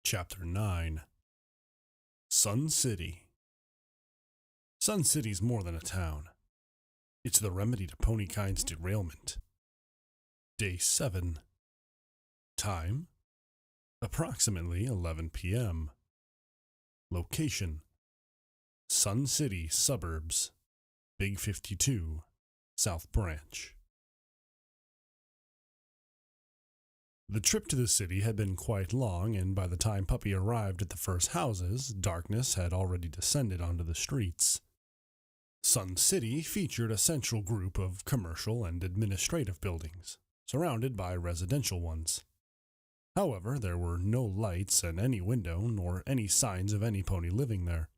Chapter 9 Sun City. Sun City's more than a town. It's the remedy to ponykind's derailment. Day 7. Time: approximately 11 p.m. Location: Sun City suburbs, Big 52, South Branch. The trip to the city had been quite long, and by the time Puppy arrived at the first houses, darkness had already descended onto the streets. Sun City featured a central group of commercial and administrative buildings, surrounded by residential ones. However, there were no lights in any window, nor any signs of any pony living there.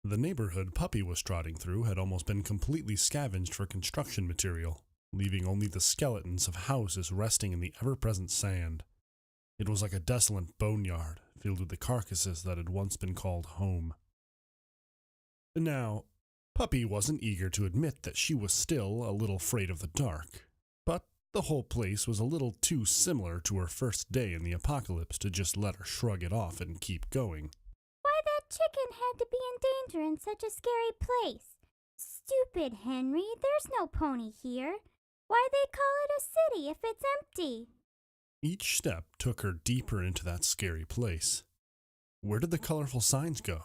The neighborhood Puppy was trotting through had almost been completely scavenged for construction material, leaving only the skeletons of houses resting in the ever-present sand. It was like a desolate boneyard, filled with the carcasses that had once been called home. Now, Puppy wasn't eager to admit that she was still a little afraid of the dark, but the whole place was a little too similar to her first day in the apocalypse to just let her shrug it off and keep going. Why that chicken had to be in danger in such a scary place? Stupid Henry, there's no pony here. Why they call it a city if it's empty? Each step took her deeper into that scary place. Where did the colorful signs go?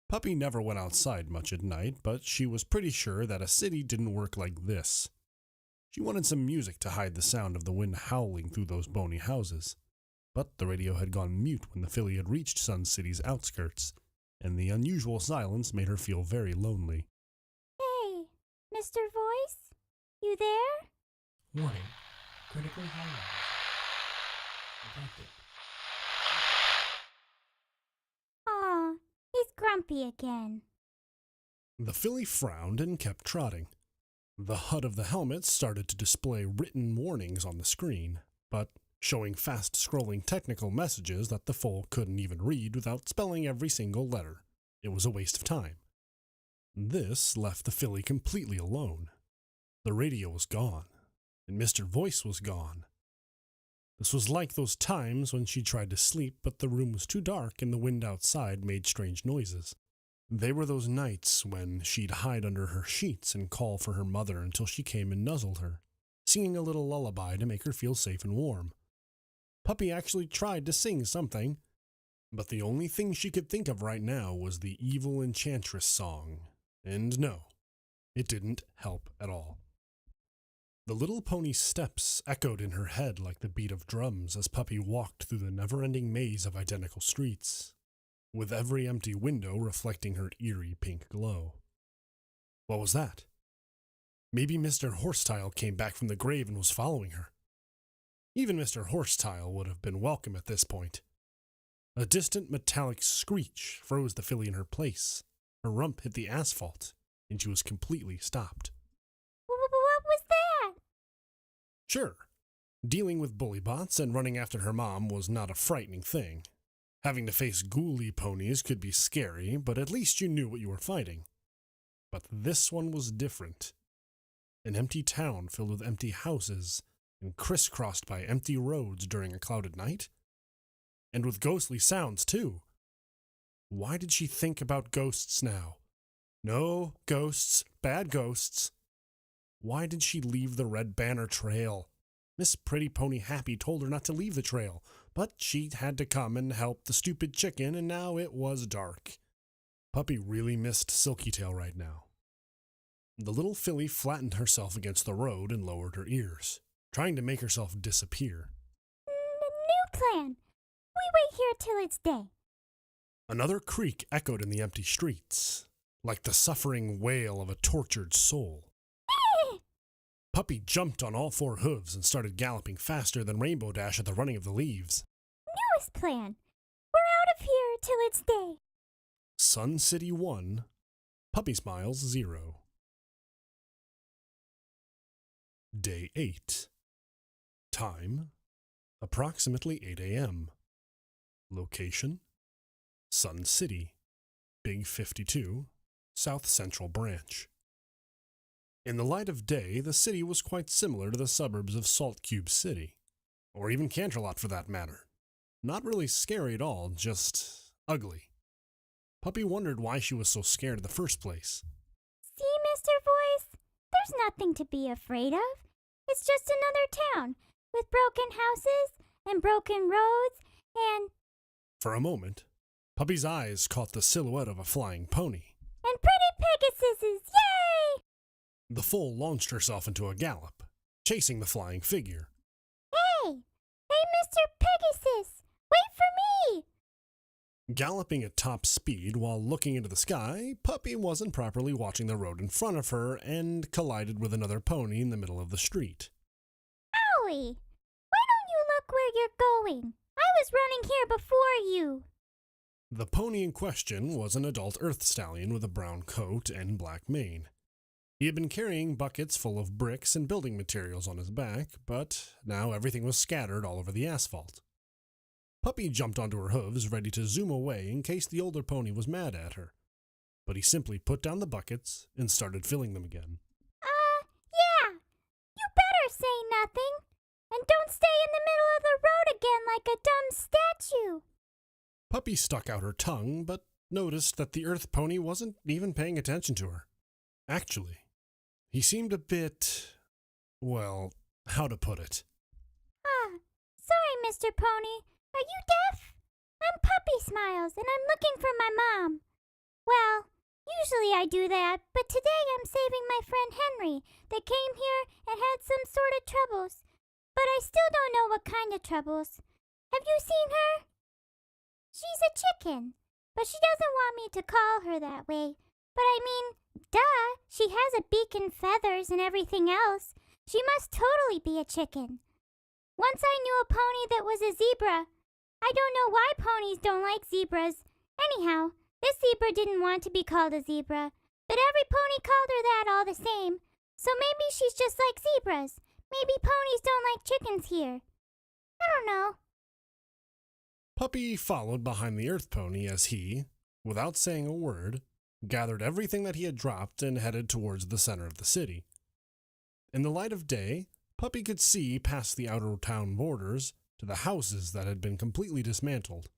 Puppy never went outside much at night, but she was pretty sure that a city didn't work like this. She wanted some music to hide the sound of the wind howling through those bony houses, but the radio had gone mute when the filly had reached Sun City's outskirts, and the unusual silence made her feel very lonely. Hey, Mr. Voice? You there? Warning. Critically high levels. Detected. Aw, he's grumpy again. The filly frowned and kept trotting. The HUD of the helmet started to display written warnings on the screen, but showing fast-scrolling technical messages that the foal couldn't even read without spelling every single letter. It was a waste of time. This left the filly completely alone. The radio was gone, and Mr. Voice was gone. This was like those times when she tried to sleep, but the room was too dark and the wind outside made strange noises. They were those nights when she'd hide under her sheets and call for her mother until she came and nuzzled her, singing a little lullaby to make her feel safe and warm. Puppy actually tried to sing something, but the only thing she could think of right now was the evil enchantress song, and no, it didn't help at all. The little pony's steps echoed in her head like the beat of drums as Puppy walked through the never-ending maze of identical streets, with every empty window reflecting her eerie pink glow. What was that? Maybe Mr. Horsetail came back from the grave and was following her. Even Mr. Horsetail would have been welcome at this point. A distant metallic screech froze the filly in her place. Her rump hit the asphalt, and she was completely stopped. What was that? Sure, dealing with bullybots and running after her mom was not a frightening thing. Having to face ghouly ponies could be scary, but at least you knew what you were fighting. But this one was different. An empty town filled with empty houses and crisscrossed by empty roads during a clouded night? And with ghostly sounds, too. Why did she think about ghosts now? No, ghosts, bad ghosts. Why did she leave the Red Banner Trail? Miss Pretty Pony Happy told her not to leave the trail, but she had to come and help the stupid chicken, and now it was dark. Puppy really missed Silkytail right now. The little filly flattened herself against the road and lowered her ears, trying to make herself disappear. New plan. We wait here till it's day. Another creak echoed in the empty streets, like the suffering wail of a tortured soul. Puppy jumped on all four hooves and started galloping faster than Rainbow Dash at the running of the leaves. Newest plan. We're out of here till it's day. Sun City 1, Puppysmiles 0. Day 8. Time: approximately 8 a.m. Location: Sun City, Big 52, South Central Branch. In the light of day, the city was quite similar to the suburbs of Salt Cube City, or even Canterlot for that matter. Not really scary at all, just ugly. Puppy wondered why she was so scared in the first place. See, Mr. Voice? There's nothing to be afraid of. It's just another town with broken houses and broken roads and For a moment, Puppy's eyes caught the silhouette of a flying pony. pretty Pegasuses. Yay! The foal launched herself into a gallop, chasing the flying figure. Hey! Hey, Mr. Pegasus! Wait for me! Galloping at top speed while looking into the sky, Puppy wasn't properly watching the road in front of her and collided with another pony in the middle of the street. Owie! Why don't you look where you're going? I was running here before you. The pony in question was an adult earth stallion with a brown coat and black mane. He had been carrying buckets full of bricks and building materials on his back, but now everything was scattered all over the asphalt. Puppy jumped onto her hooves, ready to zoom away in case the older pony was mad at her. But he simply put down the buckets and started filling them again. Yeah. You better say nothing. And don't stay in the middle of the road again like a dumb statue. Puppy stuck out her tongue, but noticed that the earth pony wasn't even paying attention to her. Actually, he seemed a bit, well, how to put it? Sorry, Mr. Pony. Are you deaf? I'm Puppysmiles, and I'm looking for my mom. Well, usually I do that, but today I'm saving my friend Henry that came here and had some sort of troubles. But I still don't know what kind of troubles. Have you seen her? She's a chicken, but she doesn't want me to call her that way. But I mean, duh, she has a beak and feathers and everything else. She must totally be a chicken. Once I knew a pony that was a zebra. I don't know why ponies don't like zebras. Anyhow, this zebra didn't want to be called a zebra, but every pony called her that all the same. So maybe she's just like zebras. Maybe ponies don't like chickens here. I don't know. Puppy followed behind the earth pony as he, without saying a word, gathered everything that he had dropped and headed towards the center of the city. In the light of day, Puppy could see past the outer town borders to the houses that had been completely dismantled,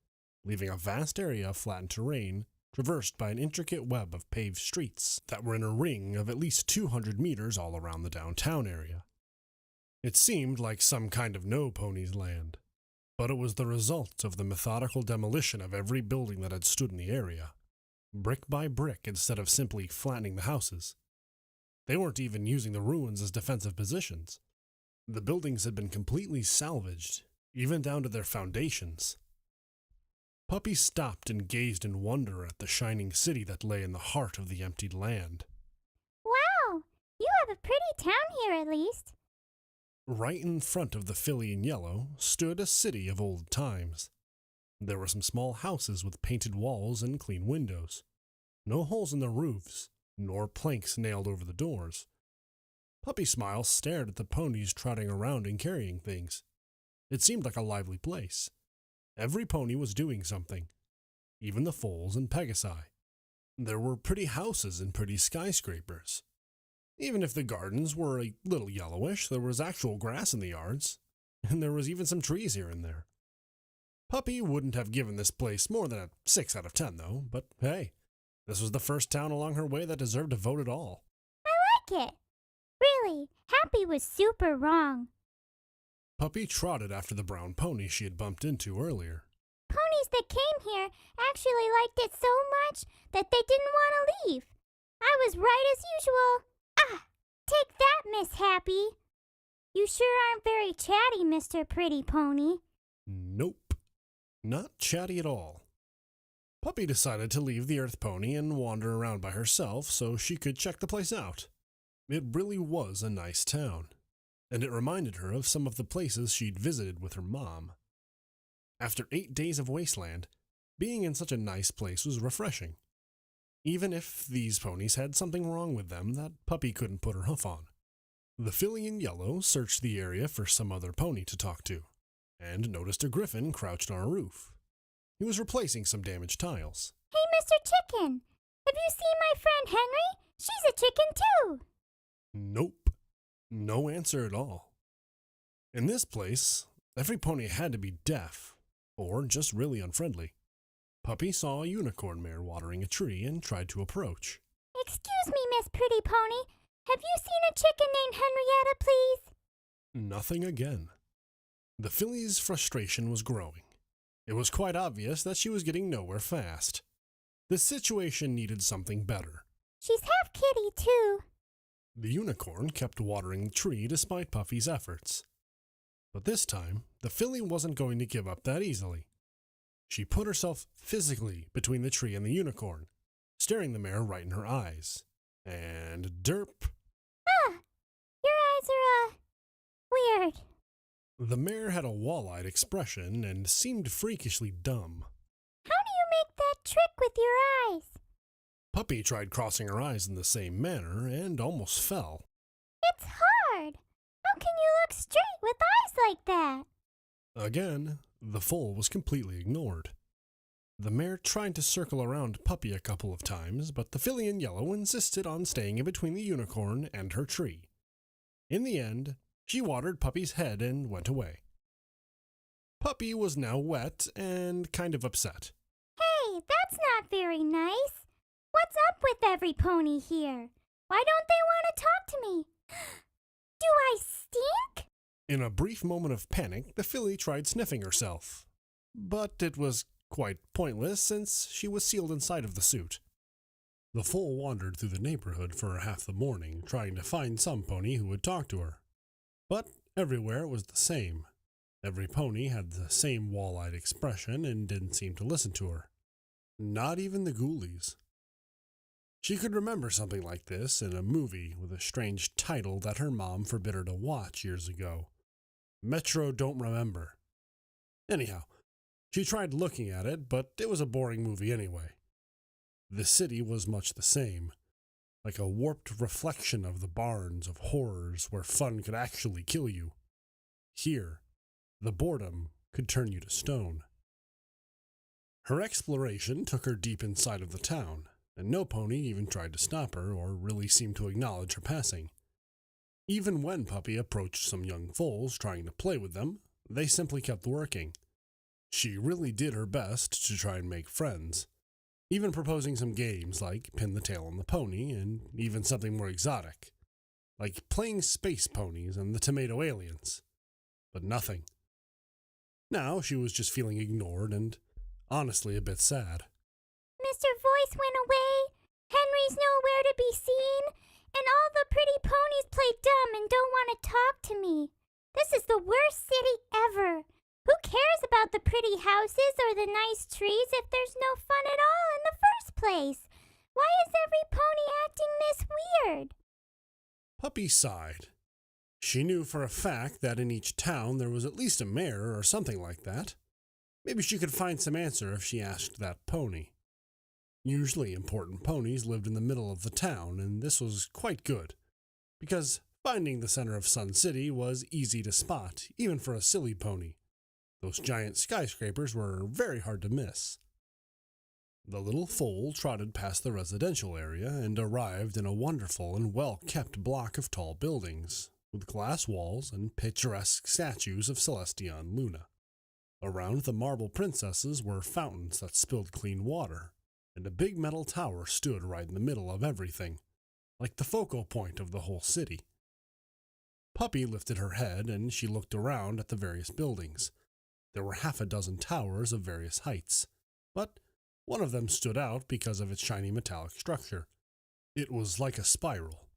leaving a vast area of flattened terrain traversed by an intricate web of paved streets that were in a ring of at least 200 meters all around the downtown area. It seemed like some kind of no-ponies land, but it was the result of the methodical demolition of every building that had stood in the area, brick by brick instead of simply flattening the houses. They weren't even using the ruins as defensive positions. The buildings had been completely salvaged, even down to their foundations. Puppy stopped and gazed in wonder at the shining city that lay in the heart of the emptied land. Wow, you have a pretty town here at least. Right in front of the filly in yellow stood a city of old times. There were some small houses with painted walls and clean windows. No holes in the roofs, nor planks nailed over the doors. Puppysmiles stared at the ponies trotting around and carrying things. It seemed like a lively place. Every pony was doing something, even the foals and pegasi. There were pretty houses and pretty skyscrapers. Even if the gardens were a little yellowish, there was actual grass in the yards, and there was even some trees here and there. Puppy wouldn't have given this place more than a 6 out of 10, though, but hey, this was the first town along her way that deserved a vote at all. I like it. Really, Happy was super wrong. Puppy trotted after the brown pony she had bumped into earlier. Ponies that came here actually liked it so much that they didn't want to leave. I was right as usual. Take that, Miss Happy. You sure aren't very chatty, Mr. Pretty Pony. Nope, not chatty at all. Puppy decided to leave the earth pony and wander around by herself so she could check the place out. It really was a nice town, and it reminded her of some of the places she'd visited with her mom. After 8 days of wasteland, being in such a nice place was refreshing, even if these ponies had something wrong with them that Puppy couldn't put her hoof on. The filly in yellow searched the area for some other pony to talk to, and noticed a griffin crouched on a roof. He was replacing some damaged tiles. Hey, Mr. Chicken, have you seen my friend Henry? She's a chicken too. Nope. No answer at all. In this place, every pony had to be deaf, or just really unfriendly. Puppy saw a unicorn mare watering a tree and tried to approach. Excuse me, Miss Pretty Pony. Have you seen a chicken named Henrietta, please? Nothing again. The filly's frustration was growing. It was quite obvious that she was getting nowhere fast. The situation needed something better. She's half kitty, too. The unicorn kept watering the tree despite Puffy's efforts. But this time, the filly wasn't going to give up that easily. She put herself physically between the tree and the unicorn, staring the mare right in her eyes. And derp. Your eyes are, weird. The mare had a wall-eyed expression and seemed freakishly dumb. How do you make that trick with your eyes? Puppy tried crossing her eyes in the same manner and almost fell. It's hard. How can you look straight with eyes like that? Again, the foal was completely ignored. The mare tried to circle around Puppy a couple of times, but the filly in yellow insisted on staying in between the unicorn and her tree. In the end, she watered Puppy's head and went away. Puppy was now wet and kind of upset. Hey, that's not very nice. What's up with every pony here? Why don't they want to talk to me? Do I stink? In a brief moment of panic, the filly tried sniffing herself. But it was quite pointless since she was sealed inside of the suit. The foal wandered through the neighborhood for half the morning, trying to find some pony who would talk to her. But everywhere it was the same. Every pony had the same wall-eyed expression and didn't seem to listen to her. Not even the ghoulies. She could remember something like this in a movie with a strange title that her mom forbid her to watch years ago. Metro Don't Remember. Anyhow, she tried looking at it, but it was a boring movie anyway. The city was much the same, like a warped reflection of the barns of horrors where fun could actually kill you. Here, the boredom could turn you to stone. Her exploration took her deep inside of the town, and no pony even tried to stop her or really seemed to acknowledge her passing. Even when Puppy approached some young foals trying to play with them, they simply kept working. She really did her best to try and make friends, even proposing some games like Pin the Tail on the Pony and even something more exotic, like playing space ponies and the tomato aliens. But nothing. Now she was just feeling ignored and honestly a bit sad. Mr. Voice went away, Henry's nowhere to be seen, and all the pretty ponies play dumb and don't want to talk to me. This is the worst city ever. Who cares about the pretty houses or the nice trees if there's no fun at all in the first place? Why is every pony acting this weird? Puppy sighed. She knew for a fact that in each town there was at least a mayor or something like that. Maybe she could find some answer if she asked that pony. Usually important ponies lived in the middle of the town, and this was quite good, because finding the center of Sun City was easy to spot, even for a silly pony. Those giant skyscrapers were very hard to miss. The little foal trotted past the residential area and arrived in a wonderful and well-kept block of tall buildings, with glass walls and picturesque statues of Celestion Luna. Around the marble princesses were fountains that spilled clean water, and a big metal tower stood right in the middle of everything, like the focal point of the whole city. Puppy lifted her head and she looked around at the various buildings. There were half a dozen towers of various heights, but one of them stood out because of its shiny metallic structure. It was like a spiral,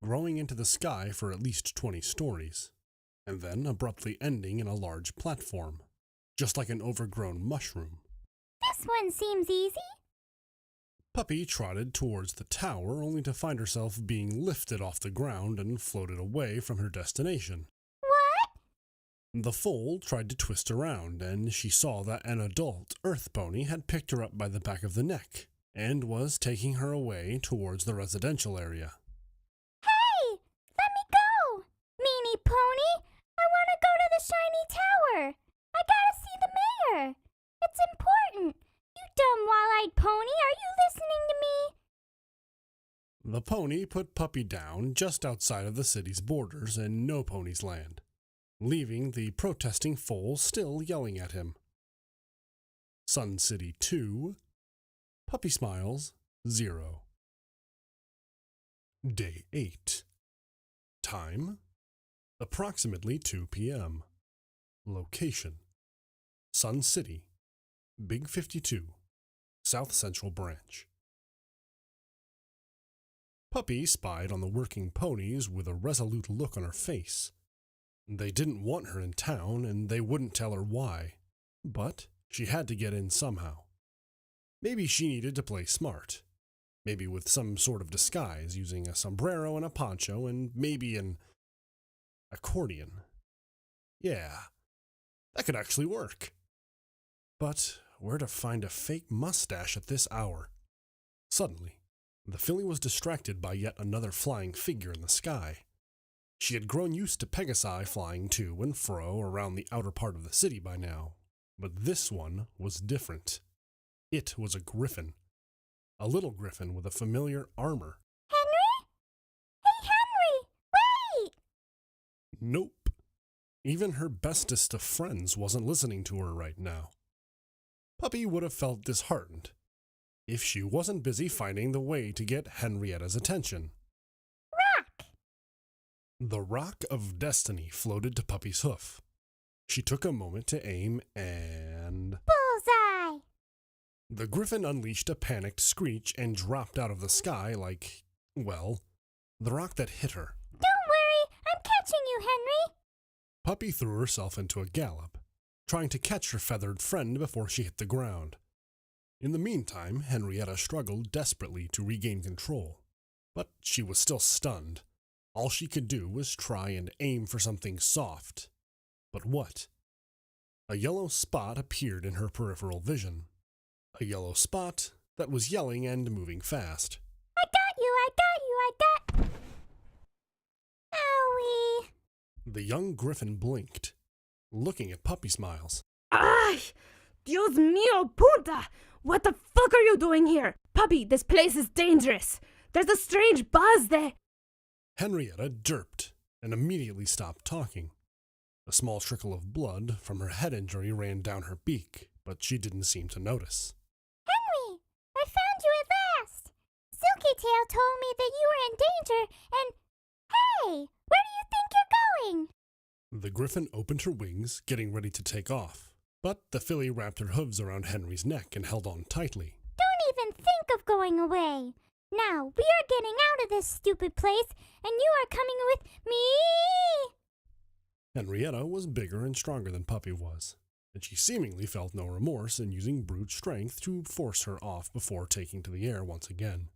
growing into the sky for at least 20 stories, and then abruptly ending in a large platform, just like an overgrown mushroom. This one seems easy. Puppy trotted towards the tower only to find herself being lifted off the ground and floated away from her destination. What? The foal tried to twist around, and she saw that an adult earth pony had picked her up by the back of the neck and was taking her away towards the residential area. Hey! Let me go! Meanie pony! I want to go to the shiny tower! I gotta see the mayor! It's important! You dumb wall-eyed pony, are you listening to me? The pony put Puppy down just outside of the city's borders in No Pony's Land, leaving the protesting foal still yelling at him. Sun City 2, Puppysmiles 0. Day 8. Time, approximately 2 p.m. Location, Sun City, Big 52, South Central Branch. Puppy spied on the working ponies with a resolute look on her face. They didn't want her in town, and they wouldn't tell her why. But she had to get in somehow. Maybe she needed to play smart. Maybe with some sort of disguise, using a sombrero and a poncho, and maybe an accordion. Yeah, that could actually work. But where to find a fake mustache at this hour? Suddenly, the filly was distracted by yet another flying figure in the sky. She had grown used to Pegasi flying to and fro around the outer part of the city by now, but this one was different. It was a griffin. A little griffin with a familiar armor. Henry? Hey, Henry! Wait! Nope. Even her bestest of friends wasn't listening to her right now. Puppy would have felt disheartened if she wasn't busy finding the way to get Henrietta's attention. Rock! The rock of destiny floated to Puppy's hoof. She took a moment to aim and... Bullseye! The griffin unleashed a panicked screech and dropped out of the sky like, well, the rock that hit her. Don't worry, I'm catching you, Henry! Puppy threw herself into a gallop, trying to catch her feathered friend before she hit the ground. In the meantime, Henrietta struggled desperately to regain control, but she was still stunned. All she could do was try and aim for something soft. But what? A yellow spot appeared in her peripheral vision. A yellow spot that was yelling and moving fast. I got you, I got you, I got... Owie! The young griffin blinked, looking at Puppysmiles. Ay! Dios mío, puta! What the fuck are you doing here? Puppy, this place is dangerous. There's a strange buzz there. Henrietta derped and immediately stopped talking. A small trickle of blood from her head injury ran down her beak, but she didn't seem to notice. Henry! I found you at last! Silky Tail told me that you were in danger, and... Hey! Where do you think you're going? The griffin opened her wings, getting ready to take off, but the filly wrapped her hooves around Henry's neck and held on tightly. Don't even think of going away! Now, we are getting out of this stupid place, and you are coming with me! Henrietta was bigger and stronger than Puppy was, and she seemingly felt no remorse in using brute strength to force her off before taking to the air once again.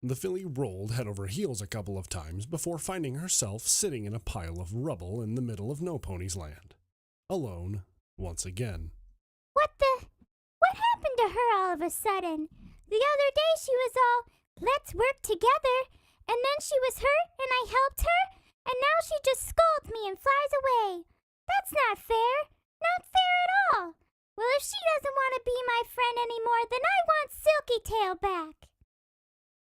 The filly rolled head over heels a couple of times before finding herself sitting in a pile of rubble in the middle of No Pony's Land. Alone, once again. What happened to her all of a sudden? The other day she was all, let's work together, and then she was hurt and I helped her, and now she just scolds me and flies away. That's not fair. Not fair at all. Well, if she doesn't want to be my friend anymore, then I want Silky Tail back.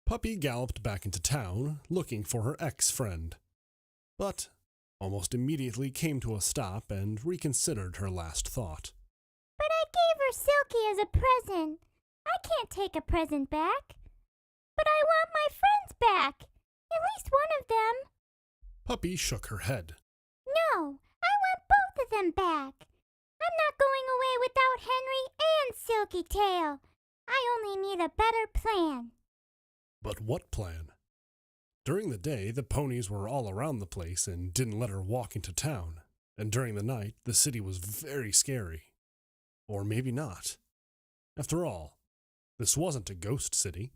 Puppy galloped back into town, looking for her ex-friend, but almost immediately came to a stop and reconsidered her last thought. But I gave her Silky as a present. I can't take a present back. But I want my friends back. At least one of them. Puppy shook her head. No, I want both of them back. I'm not going away without Henry and Silky Tail. I only need a better plan. But what plan? During the day, the ponies were all around the place and didn't let her walk into town. And during the night, the city was very scary. Or maybe not. After all, this wasn't a ghost city.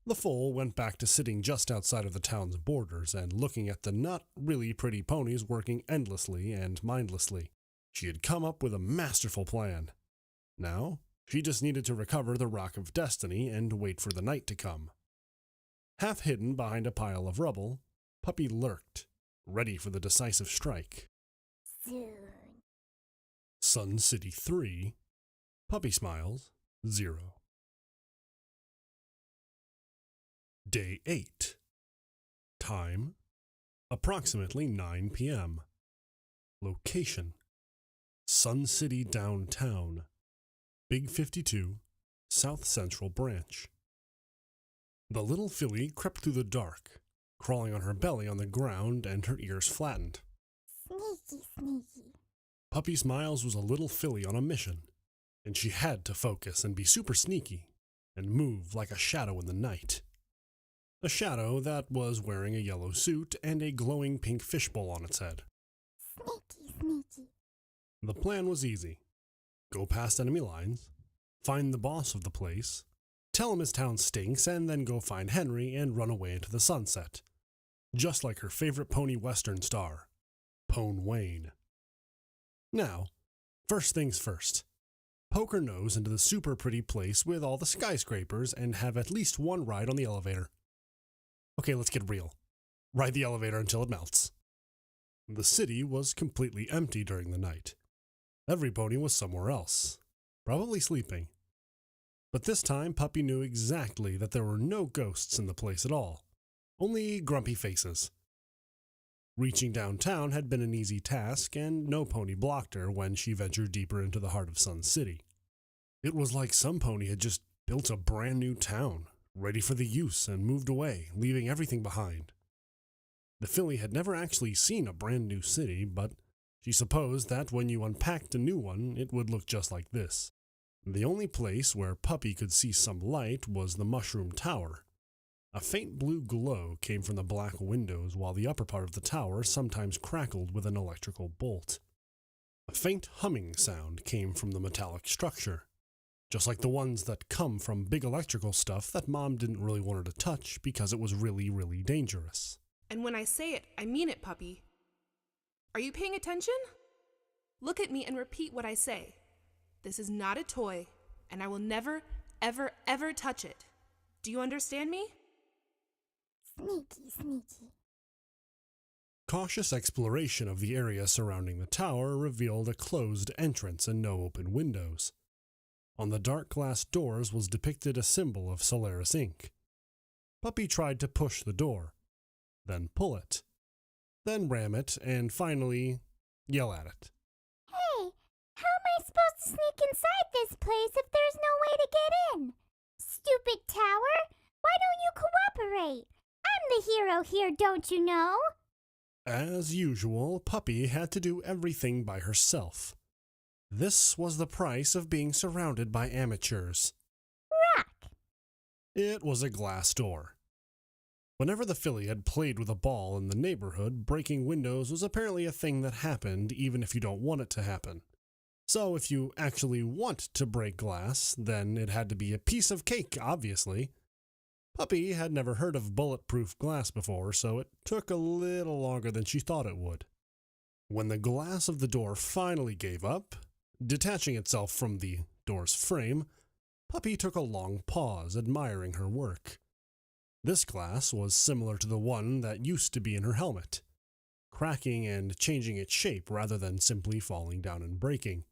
The foal went back to sitting just outside of the town's borders and looking at the not really pretty ponies working endlessly and mindlessly. She had come up with a masterful plan. Now, she just needed to recover the Rock of Destiny and wait for the night to come. Half hidden behind a pile of rubble, Puppy lurked, ready for the decisive strike. Soon. Sun City 3, Puppysmiles 0. Day 8. Time, approximately 9 p.m. Location, Sun City downtown, Big 52, South Central Branch. The little filly crept through the dark, crawling on her belly on the ground and her ears flattened. Sneaky, sneaky. Puppysmiles was a little filly on a mission, and she had to focus and be super sneaky and move like a shadow in the night. A shadow that was wearing a yellow suit and a glowing pink fishbowl on its head. Sneaky, sneaky. The plan was easy. Go past enemy lines, find the boss of the place, tell him his town stinks, and then go find Henry and run away into the sunset. Just like her favorite pony western star, Pone Wayne. Now, first things first. Poke her nose into the super pretty place with all the skyscrapers and have at least one ride on the elevator. Okay, let's get real. Ride the elevator until it melts. The city was completely empty during the night. Every pony was somewhere else, probably sleeping. But this time, Puppy knew exactly that there were no ghosts in the place at all, only grumpy faces. Reaching downtown had been an easy task, and no pony blocked her when she ventured deeper into the heart of Sun City. It was like some pony had just built a brand new town, ready for the use, and moved away, leaving everything behind. The filly had never actually seen a brand new city, but she supposed that when you unpacked a new one, it would look just like this. The only place where Puppy could see some light was the Mushroom Tower. A faint blue glow came from the black windows, while the upper part of the tower sometimes crackled with an electrical bolt. A faint humming sound came from the metallic structure, just like the ones that come from big electrical stuff that Mom didn't really want her to touch because it was really, really dangerous. And when I say it, I mean it, Puppy. Are you paying attention? Look at me and repeat what I say. This is not a toy, and I will never, ever, ever touch it. Do you understand me? Sneaky, sneaky. Cautious exploration of the area surrounding the tower revealed a closed entrance and no open windows. On the dark glass doors was depicted a symbol of Solaris Inc. Puppy tried to push the door, then pull it, then ram it, and finally yell at it. Hey, how am I supposed to sneak inside this place if there's no way to get in? Stupid tower, why don't you cooperate? I'm the hero here, don't you know? As usual, Puppy had to do everything by herself. This was the price of being surrounded by amateurs. Rock. It was a glass door. Whenever the filly had played with a ball in the neighborhood, breaking windows was apparently a thing that happened even if you don't want it to happen. So if you actually want to break glass, then it had to be a piece of cake, obviously. Puppy had never heard of bulletproof glass before, so it took a little longer than she thought it would. When the glass of the door finally gave up, detaching itself from the door's frame, Puppy took a long pause, admiring her work. This glass was similar to the one that used to be in her helmet, cracking and changing its shape rather than simply falling down and breaking.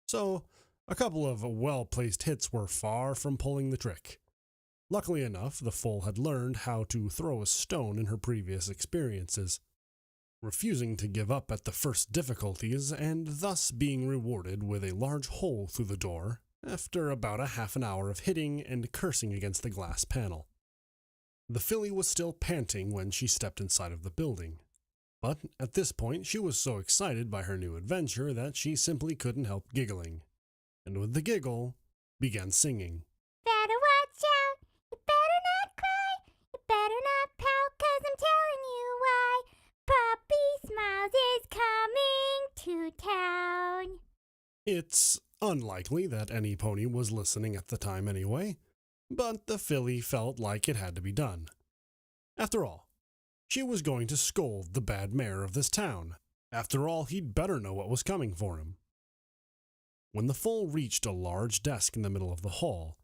So, a couple of well-placed hits were far from pulling the trick. Luckily enough, the foal had learned how to throw a stone in her previous experiences, refusing to give up at the first difficulties and thus being rewarded with a large hole through the door after about a half an hour of hitting and cursing against the glass panel. The filly was still panting when she stepped inside of the building, but at this point she was so excited by her new adventure that she simply couldn't help giggling, and with the giggle, began singing. Better watch out, you better not cry, you better not pout, 'cause I'm telling you why. Puppysmiles is coming to town. It's unlikely that any pony was listening at the time anyway, but the filly felt like it had to be done. After all, she was going to scold the bad mayor of this town. After all, he'd better know what was coming for him. When the foal reached a large desk in the middle of the hall,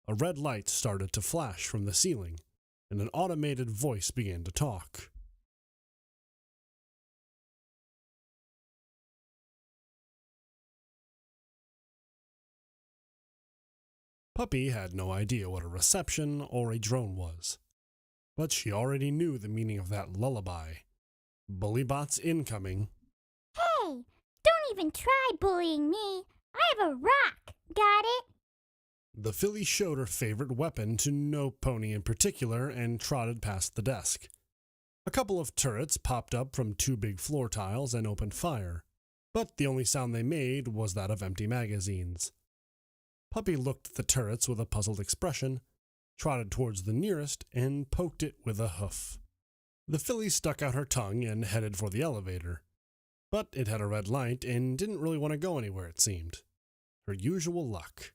a red light started to flash from the ceiling, and an automated voice began to talk. Puppy had no idea what a reception or a drone was, but she already knew the meaning of that lullaby. Bullybots incoming. Hey, don't even try bullying me. I have a rock. Got it? The filly showed her favorite weapon to no pony in particular and trotted past the desk. A couple of turrets popped up from two big floor tiles and opened fire, but the only sound they made was that of empty magazines. Puppy looked at the turrets with a puzzled expression, trotted towards the nearest, and poked it with a hoof. The filly stuck out her tongue and headed for the elevator, but it had a red light and didn't really want to go anywhere, it seemed. Her usual luck.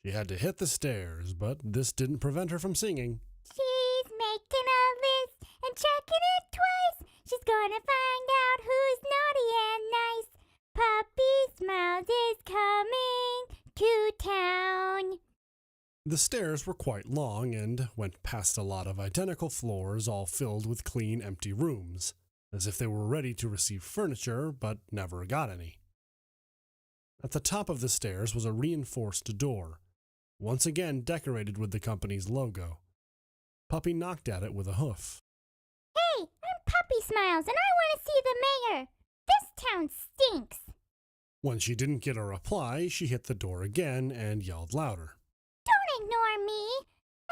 She had to hit the stairs, but this didn't prevent her from singing. She's making a list and checking it twice. She's gonna find out who's naughty and nice. Puppysmiles is coming to town. The stairs were quite long and went past a lot of identical floors all filled with clean, empty rooms, as if they were ready to receive furniture but never got any. At the top of the stairs was a reinforced door, once again decorated with the company's logo. Puppy knocked at it with a hoof. Hey, I'm Puppysmiles and I want to see the mayor. This town stinks. When she didn't get a reply, she hit the door again and yelled louder. Don't ignore me.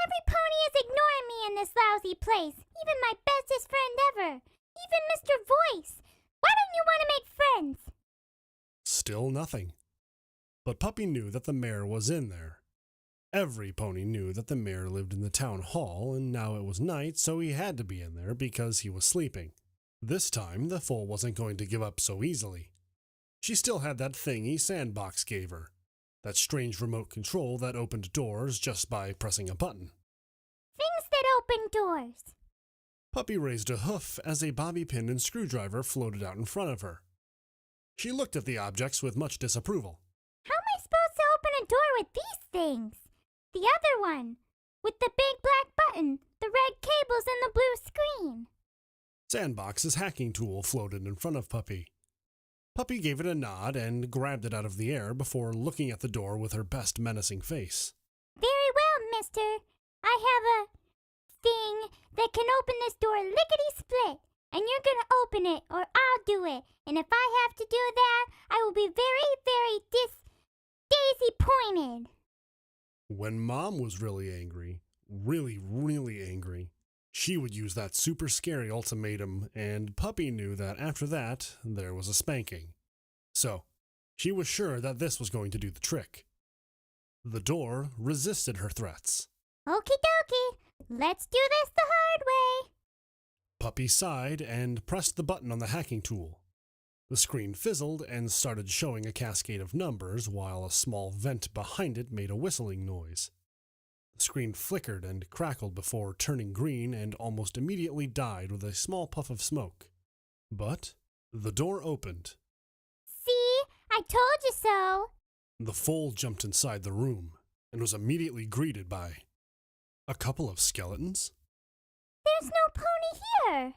Every pony is ignoring me in this lousy place. Even my bestest friend ever. Even Mr. Voice. Why don't you want to make friends? Still nothing. But Puppy knew that the mayor was in there. Every pony knew that the mayor lived in the town hall, and now it was night, so he had to be in there because he was sleeping. This time, the foal wasn't going to give up so easily. She still had that thingy Sandbox gave her, that strange remote control that opened doors just by pressing a button. Things that open doors. Puppy raised a hoof as a bobby pin and screwdriver floated out in front of her. She looked at the objects with much disapproval. How am I supposed to open a door with these things? The other one, with the big black button, the red cables, and the blue screen. Sandbox's hacking tool floated in front of Puppy. Puppy gave it a nod and grabbed it out of the air before looking at the door with her best menacing face. Very well, mister. I have a thing that can open this door lickety-split, and you're gonna open it, or I'll do it. And if I have to do that, I will be very, very daisy-pointed. When Mom was really angry, really angry, she would use that super scary ultimatum, and Puppy knew that after that, there was a spanking. So, she was sure that this was going to do the trick. The door resisted her threats. Okie dokie, let's do this the hard way. Puppy sighed and pressed the button on the hacking tool. The screen fizzled and started showing a cascade of numbers while a small vent behind it made a whistling noise. The screen flickered and crackled before turning green and almost immediately died with a small puff of smoke. But the door opened. See, I told you so. The foal jumped inside the room and was immediately greeted by a couple of skeletons. There's no pony here.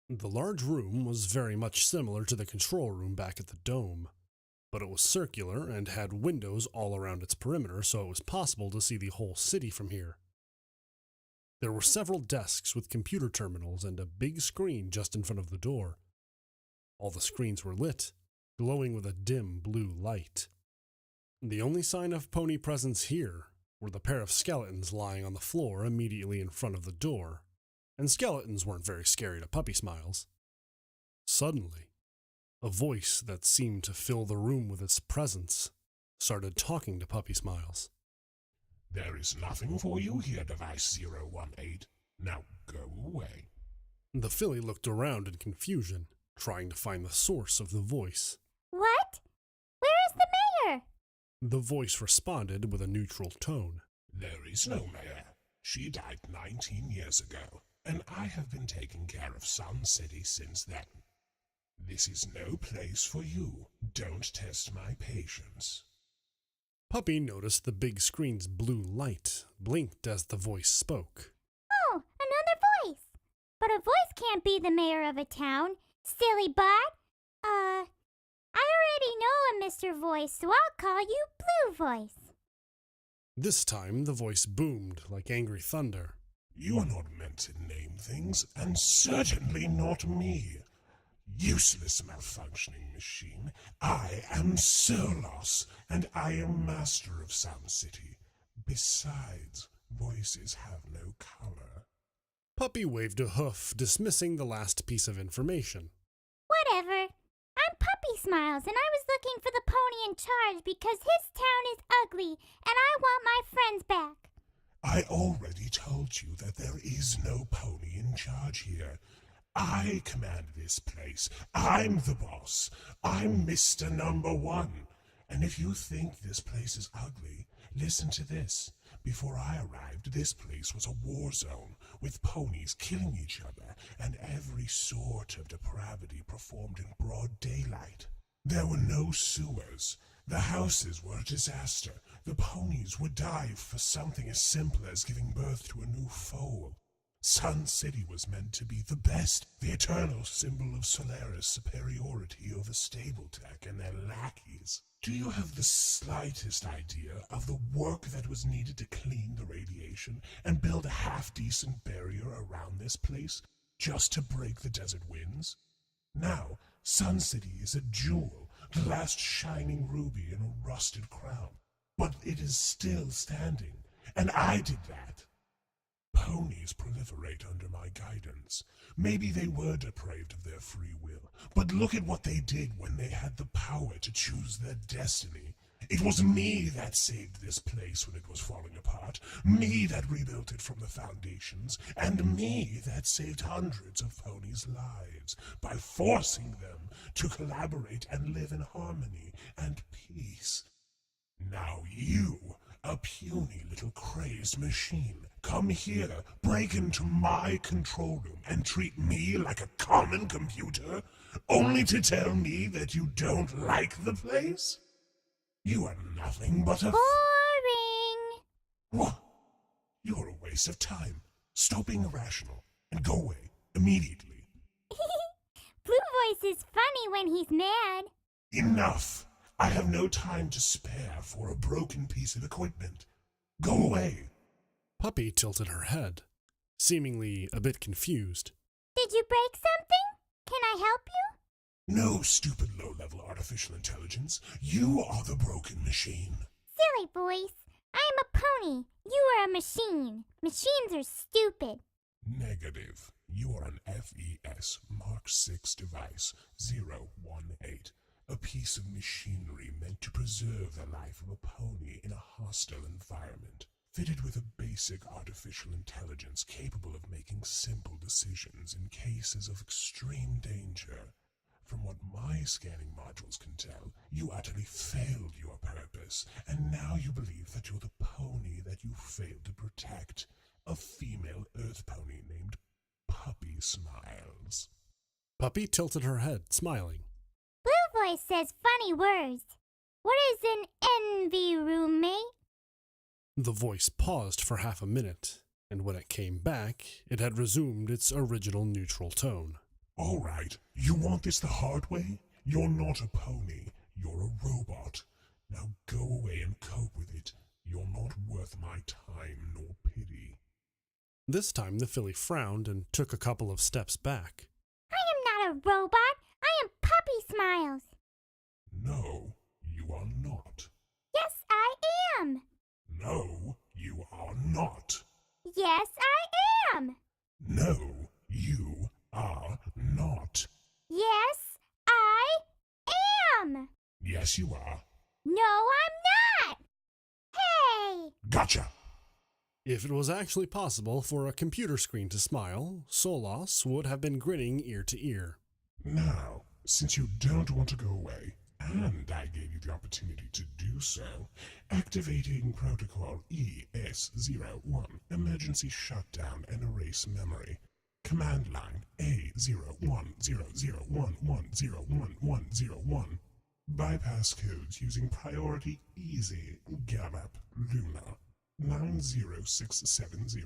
The large room was very much similar to the control room back at the dome, but it was circular and had windows all around its perimeter, so it was possible to see the whole city from here. There were several desks with computer terminals and a big screen just in front of the door. All the screens were lit, glowing with a dim blue light. The only sign of pony presence here were the pair of skeletons lying on the floor immediately in front of the door. And skeletons weren't very scary to Puppysmiles. Suddenly, a voice that seemed to fill the room with its presence started talking to Puppysmiles. There is nothing for you here, Device 018. Now go away. The filly looked around in confusion, trying to find the source of the voice. What? Where is the mayor? The voice responded with a neutral tone. There is no mayor. She died 19 years ago, and I have been taking care of Sun City since then. This is no place for you. Don't test my patience. Puppy noticed the big screen's blue light blinked as the voice spoke. Oh, another voice. But a voice can't be the mayor of a town, silly butt. I already know a Mr. Voice, so I'll call you Blue Voice. This time the voice boomed like angry thunder. You are not meant to name things, and certainly not me. Useless malfunctioning machine. I am Solos, and I am master of Sun City. Besides, voices have no color. Puppy waved a hoof, dismissing the last piece of information. Whatever. I'm Puppysmiles, and I was looking for the pony in charge because his town is ugly, and I want my friends back. I already told you that there is no pony in charge here. I command this place. I'm the boss. I'm Mr. Number One. And if you think this place is ugly, listen to this. Before I arrived, this place was a war zone, with ponies killing each other, and every sort of depravity performed in broad daylight. There were no sewers. The houses were a disaster. The ponies would die for something as simple as giving birth to a new foal. Sun City was meant to be the best, the eternal symbol of Solaris' superiority over Stable-Tech and their lackeys. Do you have the slightest idea of the work that was needed to clean the radiation and build a half-decent barrier around this place, just to break the desert winds? Now, Sun City is a jewel, the last shining ruby in a rusted crown. But it is still standing, and I did that. Ponies proliferate under my guidance. Maybe they were depraved of their free will, but look at what they did when they had the power to choose their destiny. It was me that saved this place when it was falling apart, me that rebuilt it from the foundations, and me that saved hundreds of ponies' lives by forcing them to collaborate and live in harmony and peace. Now you, a puny little crazed machine, come here, break into my control room, and treat me like a common computer, only to tell me that you don't like the place? You are nothing but a... Boring. What? You're a waste of time. Stop being irrational, and go away, immediately. Blue Voice is funny when he's mad. Enough! I have no time to spare for a broken piece of equipment. Go away. Puppy tilted her head, seemingly a bit confused. Did you break something? Can I help you? No, stupid low-level artificial intelligence. You are the broken machine. Silly Voice. I am a pony. You are a machine. Machines are stupid. Negative. You are an FES Mark 6 device 018. A piece of machinery meant to preserve the life of a pony in a hostile environment, fitted with a basic artificial intelligence capable of making simple decisions in cases of extreme danger. From what my scanning modules can tell, you utterly failed your purpose, and now you believe that you're the pony that you failed to protect, a female Earth pony named Puppysmiles. Puppy tilted her head, smiling. Blue Voice says funny words. What is an envy, roommate? The voice paused for half a minute, and when it came back, it had resumed its original neutral tone. All right, you want this the hard way? You're not a pony, you're a robot. Now go away and cope with it. You're not worth my time nor pity. This time the filly frowned and took a couple of steps back. I am not a robot. I am Puppysmiles. No, you are not. Yes, I am. No, you are not. Yes, I am. No, you are not. Yes, I am. Yes, you are. No, I'm not. Hey! Gotcha! If it was actually possible for a computer screen to smile, Solos would have been grinning ear to ear. Now, since you don't want to go away, and I gave you the opportunity to do so, activating Protocol ES01, Emergency Shutdown and Erase Memory. Command line A010011010101. Bypass codes using priority easy Gallup Luna 90670.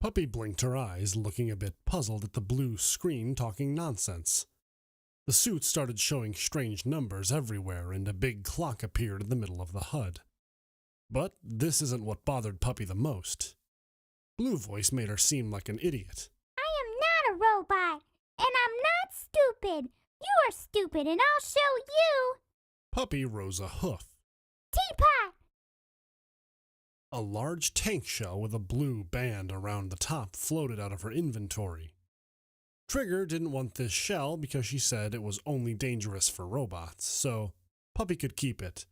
Puppy blinked her eyes, looking a bit puzzled at the blue screen talking nonsense. The suit started showing strange numbers everywhere, and a big clock appeared in the middle of the HUD. But this isn't what bothered Puppy the most. Blue Voice made her seem like an idiot. I am not a robot, and I'm not stupid. You are stupid, and I'll show you. Puppy rose a hoof. Teapot! A large tank shell with a blue band around the top floated out of her inventory. Trigger didn't want this shell because she said it was only dangerous for robots, so Puppy could keep it.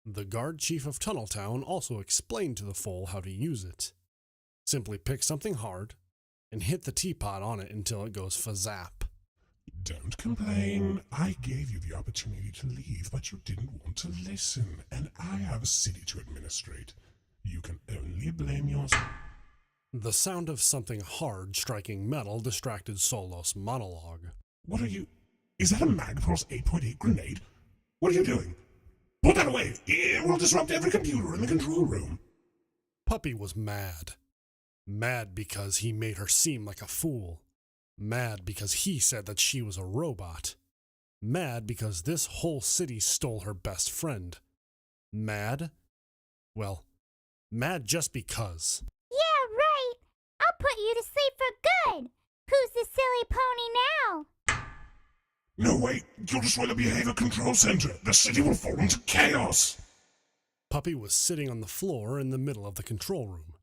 The guard chief of Tunneltown also explained to the foal how to use it. Simply pick something hard and hit the teapot on it until it goes fazap. Don't complain. I gave you the opportunity to leave, but you didn't want to listen, and I have a city to administrate. You can only blame yourself. The sound of something hard striking metal distracted Solos' monologue. What are you... Is that a Magpulse 8.8 grenade? What are you doing? Put that away! It will disrupt every computer in the control room. Puppy was mad. Mad because he made her seem like a fool. Mad because he said that she was a robot. Mad because this whole city stole her best friend. Mad? Well, mad just because. Yeah, right. I'll put you to sleep for good. Who's the silly pony now? No, wait! You'll destroy the behavior control center! The city will fall into chaos! Puppy was sitting on the floor in the middle of the control room.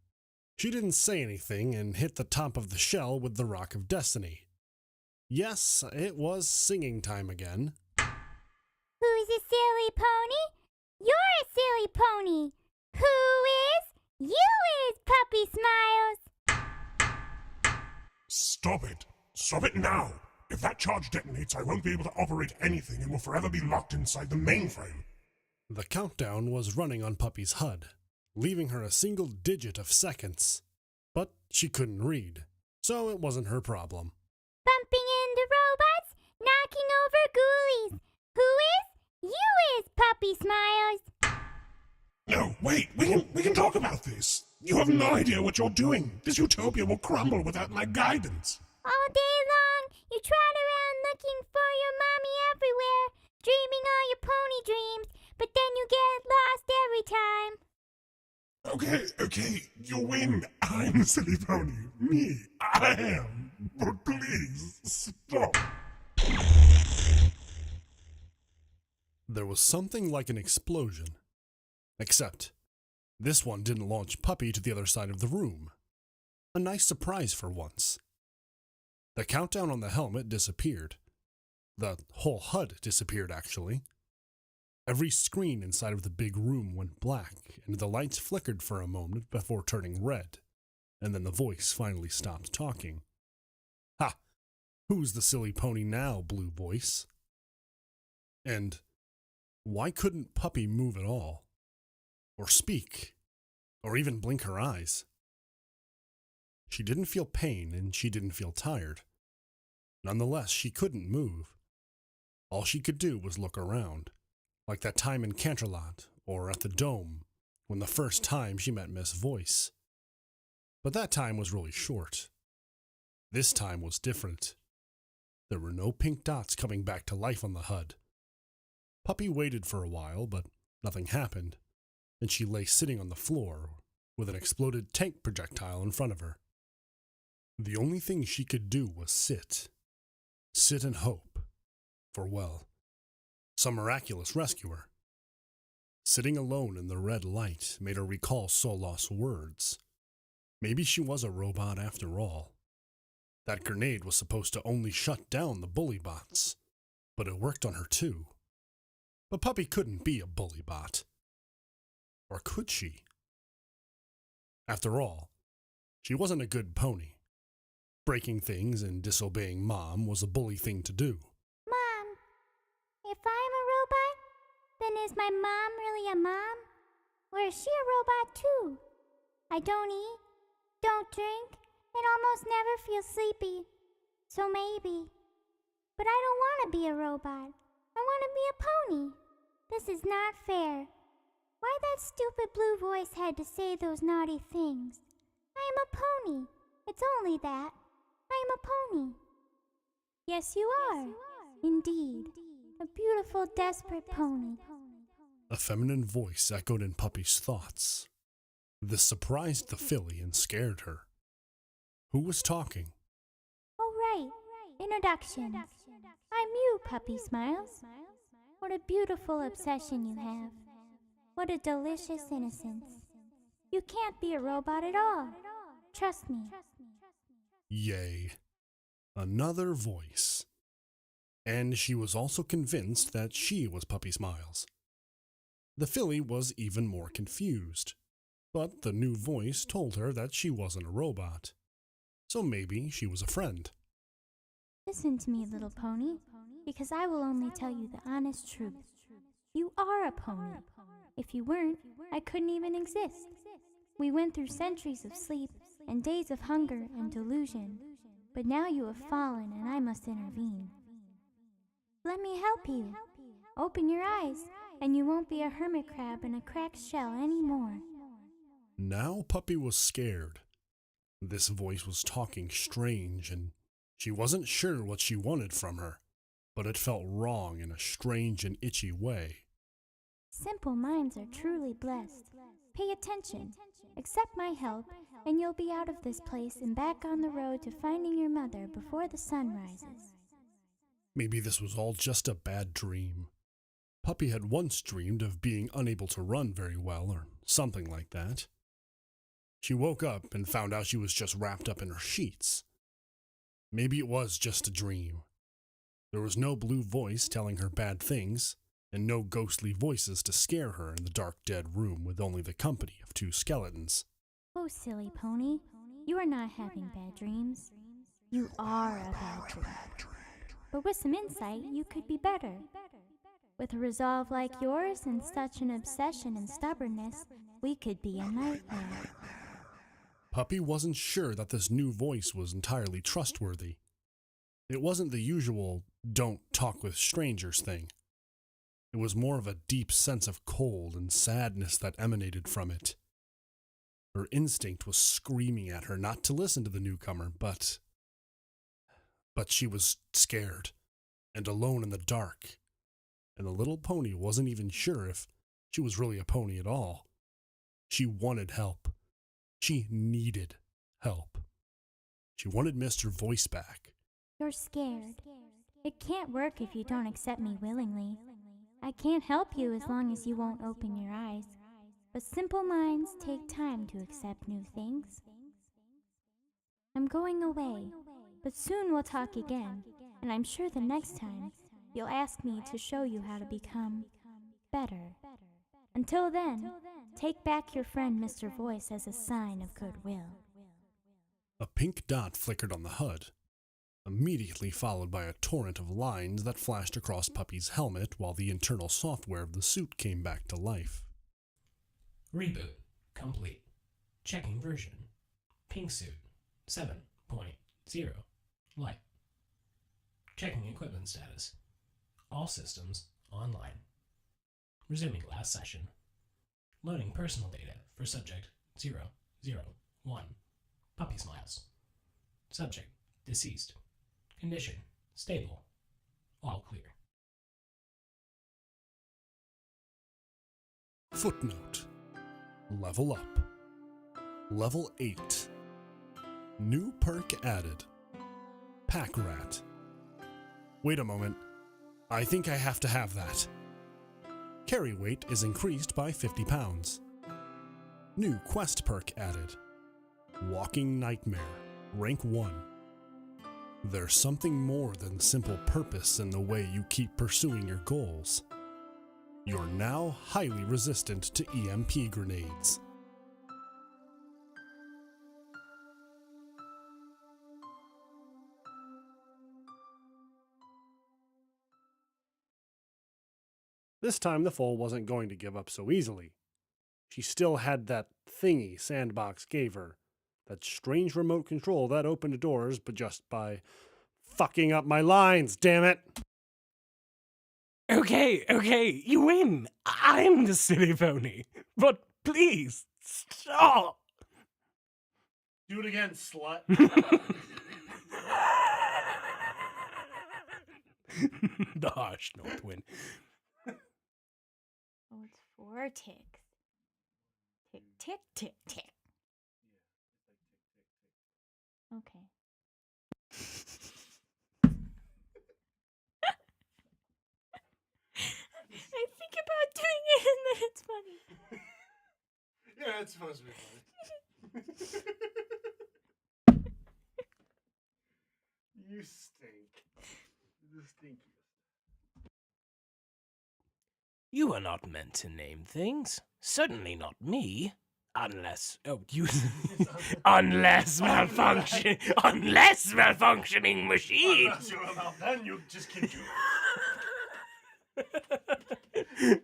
She didn't say anything and hit the top of the shell with the Rock of Destiny. Yes, it was singing time again. Who's a silly pony? You're a silly pony. Who is? You is, Puppysmiles. Stop it! Stop it now! If that charge detonates, I won't be able to operate anything and will forever be locked inside the mainframe. The countdown was running on Puppy's HUD, leaving her a single digit of seconds. But she couldn't read, so it wasn't her problem. Bumping into robots, knocking over ghoulies. Who is? You is, Puppysmiles. No, wait! We can talk about this! You have no idea what you're doing! This utopia will crumble without my guidance! All day long, you trot around looking for your mommy everywhere, dreaming all your pony dreams, but then you get lost every time. Okay, you win! I'm the silly pony. Me, I am. But please, stop. There was something like an explosion. Except, this one didn't launch Puppy to the other side of the room. A nice surprise for once. The countdown on the helmet disappeared. The whole HUD disappeared, actually. Every screen inside of the big room went black, and the lights flickered for a moment before turning red, and then the voice finally stopped talking. Ha! Who's the silly pony now, Blue Voice? And why couldn't Puppy move at all? Or speak? Or even blink her eyes? She didn't feel pain, and she didn't feel tired. Nonetheless, she couldn't move. All she could do was look around, like that time in Canterlot or at the Dome, when the first time she met Miss Voice. But that time was really short. This time was different. There were no pink dots coming back to life on the HUD. Puppy waited for a while, but nothing happened, and she lay sitting on the floor with an exploded tank projectile in front of her. The only thing she could do was sit. Sit and hope for, well, some miraculous rescuer. Sitting alone in the red light made her recall Solos' words. Maybe she was a robot after all. That grenade was supposed to only shut down the bully bots, but it worked on her too. But Puppy couldn't be a bully bot. Or could she? After all, she wasn't a good pony. Breaking things and disobeying Mom was a bully thing to do. Mom, if I'm a robot, then is my mom really a mom? Or is she a robot too? I don't eat, don't drink, and almost never feel sleepy. So maybe. But I don't want to be a robot. I want to be a pony. This is not fair. Why that stupid Blue Voice had to say those naughty things? I am a pony. It's only that. I am a pony. Yes, you are. Indeed. A beautiful, desperate pony. A feminine voice echoed in Puppy's thoughts. This surprised the filly and scared her. Who was talking? Oh, right. Introductions. I'm you, Puppysmiles. What a beautiful obsession you have. What a delicious innocence. You can't be a robot at all. Trust me. Yay. Another voice. And she was also convinced that she was Puppysmiles. The filly was even more confused, but the new voice told her that she wasn't a robot. So maybe she was a friend. Listen to me, little pony, because I will only tell you the honest truth. You are a pony. If you weren't, I couldn't even exist. We went through centuries of sleep and days of hunger and delusion, but now you have fallen and I must intervene. Let me help you. Open your eyes, and you won't be a hermit crab in a cracked shell anymore. Now Puppy was scared. This voice was talking strange, and she wasn't sure what she wanted from her, but it felt wrong in a strange and itchy way. Simple minds are truly blessed. Pay attention. Accept my help, and you'll be out of this place and back on the road to finding your mother before the sun rises. Maybe this was all just a bad dream. Puppy had once dreamed of being unable to run very well, or something like that. She woke up and found out she was just wrapped up in her sheets. Maybe it was just a dream. There was no blue voice telling her bad things, and no ghostly voices to scare her in the dark, dead room with only the company of two skeletons. Oh, silly pony, you are not having bad dreams. You are a bad dream. But with some insight, you could be better. With a resolve like yours and such an obsession and stubbornness, we could be a nightmare. Puppy wasn't sure that this new voice was entirely trustworthy. It wasn't the usual "don't talk with strangers" thing. It was more of a deep sense of cold and sadness that emanated from it. Her instinct was screaming at her not to listen to the newcomer, but she was scared and alone in the dark, and the little pony wasn't even sure if she was really a pony at all. She wanted help. She needed help. She wanted Mr. Voice back. You're scared. It can't work if you don't accept me willingly. I can't help you as long as you won't open your eyes. But simple minds take time to accept new things. I'm going away, but soon we'll talk again, and I'm sure the next time you'll ask me to show you how to become better. Until then, take back your friend Mr. Voice as a sign of goodwill. A pink dot flickered on the HUD, immediately followed by a torrent of lines that flashed across Puppy's helmet while the internal software of the suit came back to life. Reboot complete. Checking version. Pink suit 7.0 light. Checking equipment status. All systems online. Resuming last session. Loading personal data for subject 001. Puppysmiles. Subject deceased. Condition stable. All clear. Footnote. Level up. Level 8. New perk added. Pack Rat. Wait a moment. I think I have to have that. Carry weight is increased by 50 pounds. New quest perk added. Walking Nightmare. Rank 1. There's something more than simple purpose in the way you keep pursuing your goals. You're now highly resistant to EMP grenades. This time the foal wasn't going to give up so easily. She still had that thingy Sandbox gave her. That strange remote control that opened doors, but just by fucking up my lines, damn it! Okay, you win. I'm the silly pony. But please, stop. Do it again, slut. The harsh north wind. Oh, it's 4 ticks. Tick, tick, tick, tick. Okay. It's funny. Yeah, it's supposed to be funny. You stink. The stinkiest. You are not meant to name things. Certainly not me. Unless, unless malfunctioning machine. Unless you're about, then you just can do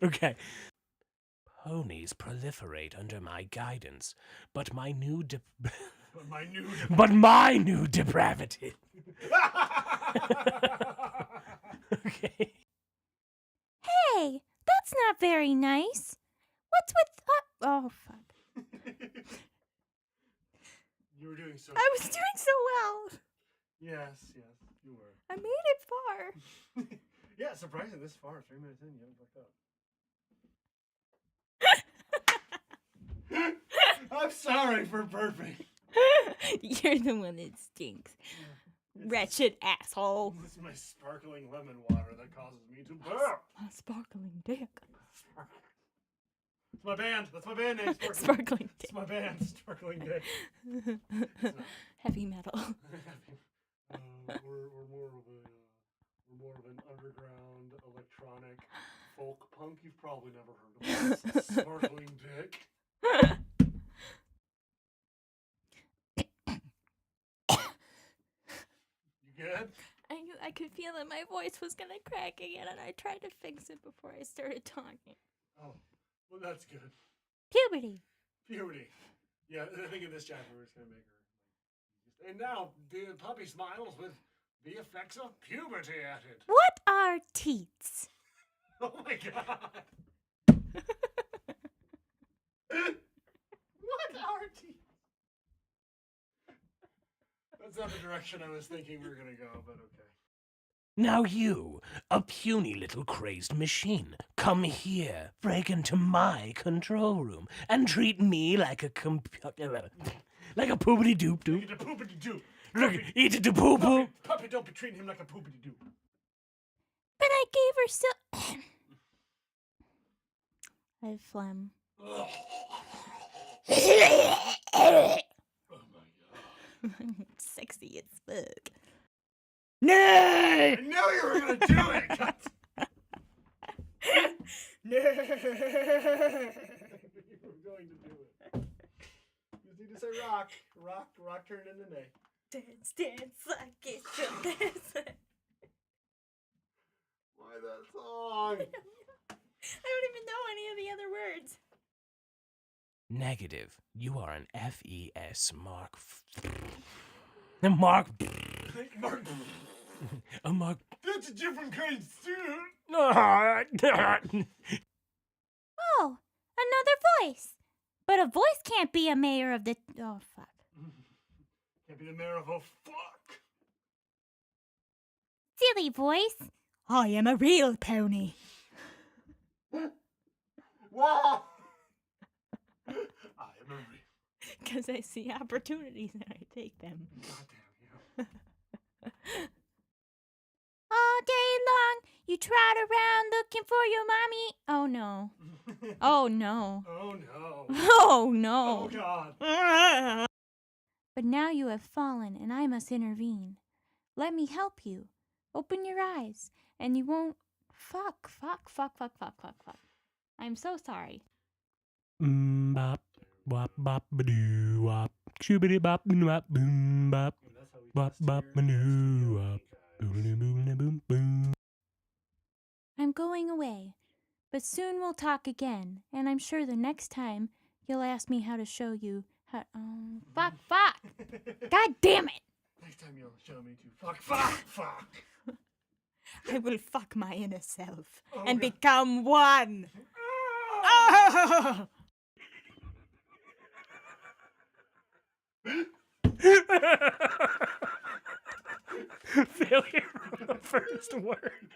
Okay. Ponies proliferate under my guidance, but my new but my new depravity. Okay. Hey, that's not very nice. What's with oh fuck. You were doing so I was doing so well. Yes, you were. I made it far. Yeah, surprising this far. 3 minutes in, you haven't fucked up. I'm sorry for burping. You're the one that stinks. Wretched asshole. This is my sparkling lemon water that causes me to burp. A sparkling dick. It's my band. That's my band name. Sparkling dick. It's my band, Sparkling Dick. Heavy metal. We're more of an underground electronic folk punk. You've probably never heard of us. Sparkling Dick. You good? I knew I could feel that my voice was gonna crack again, and I tried to fix it before I started talking. Oh, well, that's good. Puberty. Puberty. Yeah, I think in this chapter we're just gonna make her. And now the Puppysmiles with the effects of puberty added. What are teats? Oh my god. What are teeth? That's not the direction I was thinking we were gonna go, but okay. Now you, a puny little crazed machine, come here, break into my control room, and treat me like a like a poopity doop doop. Eat a poopity doo. Look, eat it to poo poo. Puppy, don't be treating him like a poopity doo. But I gave her so. I have phlegm. Oh my god. Sexy as fuck. Nay! I knew you were gonna do it! God. You were going to do it. You just need to say rock. Rock turned into nay. Dance like it's your dance. Why that song? I don't even know any of the other words. Negative. You are an FES Mark. Mark. Mark. A Mark. That's a different kind of suit. Oh, another voice. But a voice can't be a mayor of the. Oh, fuck. Can't be the mayor of a fuck. Silly voice. I am a real pony. Wow. I am a real. Because I see opportunities and I take them. God damn you. All day long, you trot around looking for your mommy. Oh, no. Oh, no. Oh no. Oh, no. Oh god. But now you have fallen, and I must intervene. Let me help you. Open your eyes, and you won't. Fuck. I'm so sorry. Bop, wop, bop, ba-doo, wop, shoobity bop, bop, boom, bop, bop, bop, ba-doo, wop, boom, boom. I'm going away, but soon we'll talk again, and I'm sure the next time you'll ask me how to show you how. Fuck. God damn it! Next time you'll show me to fuck. I will fuck my inner self Oh, and God. become one. Ah! Failure on the first word.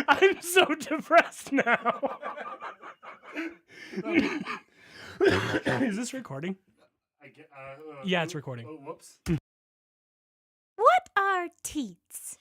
I'm so depressed now. Is this recording? Yeah, it's recording. Oh, whoops. What are teats?